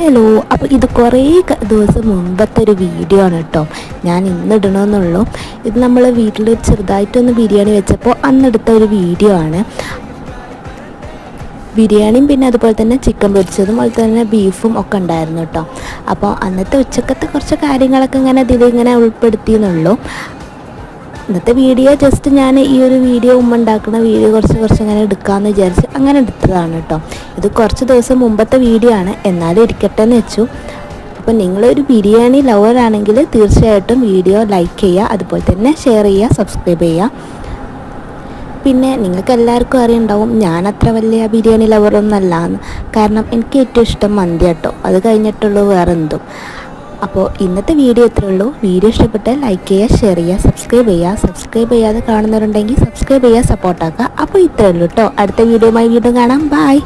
Hello, അപ്പോൾ ഇത് കുറേ ദിവസം മുമ്പത്തെ ഒരു വീഡിയോ ആണ് കേട്ടോ. ഞാൻ ഇന്ന് ഇടണമെന്നുള്ളൂ. ഇത് നമ്മൾ വീട്ടിൽ ചെറുതായിട്ടൊന്ന് ബിരിയാണി വെച്ചപ്പോൾ അന്നെടുത്ത ഒരു വീഡിയോ ആണ്. ബിരിയാണിയും പിന്നെ അതുപോലെ തന്നെ ചിക്കൻ പൊരിച്ചതും അതുപോലെ തന്നെ ബീഫും ഒക്കെ ഉണ്ടായിരുന്നു കേട്ടോ. അപ്പോൾ അന്നത്തെ ഉച്ചക്കത്തെ കുറച്ച് കാര്യങ്ങളൊക്കെ ഇങ്ങനെ ഇതിലിങ്ങനെ ഉൾപ്പെടുത്തിയെന്നുള്ളൂ. ഇന്നത്തെ വീഡിയോ ജസ്റ്റ് ഞാൻ ഈ ഒരു വീഡിയോ ഉണ്ടാക്കുന്ന വീഡിയോ കുറച്ച് ഇങ്ങനെ എടുക്കാമെന്ന് വിചാരിച്ച് അങ്ങനെ എടുത്തതാണ് കേട്ടോ. ഇത് കുറച്ച് ദിവസം മുമ്പത്തെ വീഡിയോ ആണ്, എന്നാലും ഇരിക്കട്ടെ എന്ന് വെച്ചു. അപ്പോൾ നിങ്ങളൊരു ബിരിയാണി ലവർ ആണെങ്കിൽ തീർച്ചയായിട്ടും വീഡിയോ ലൈക്ക് ചെയ്യുക, അതുപോലെ തന്നെ ഷെയർ ചെയ്യുക, സബ്സ്ക്രൈബ് ചെയ്യുക. പിന്നെ നിങ്ങൾക്ക് എല്ലാവർക്കും അറിയുണ്ടാവും ഞാൻ അത്ര വലിയ ബിരിയാണി ലവറൊന്നും അല്ലാന്ന്. കാരണം എനിക്ക് ഏറ്റവും ഇഷ്ടം മന്തി കേട്ടോ, അത് കഴിഞ്ഞിട്ടുള്ളൂ വേറെ എന്തും. അപ്പോൾ ഇന്നത്തെ വീഡിയോ ഇത്രയേ ഉള്ളൂ. വീഡിയോ ഇഷ്ടപ്പെട്ടാൽ ലൈക്ക് ചെയ്യുക, ഷെയർ ചെയ്യുക, സബ്സ്ക്രൈബ് ചെയ്യുക. സബ്സ്ക്രൈബ് ചെയ്യാതെ കാണുന്നവരുണ്ടെങ്കിൽ സബ്സ്ക്രൈബ് ചെയ്യുക, സപ്പോർട്ടാക്കുക. അപ്പോൾ ഇത്രയേ ഉള്ളൂ കേട്ടോ. അടുത്ത വീഡിയോയുമായി വീണ്ടും കാണാം. ബൈ.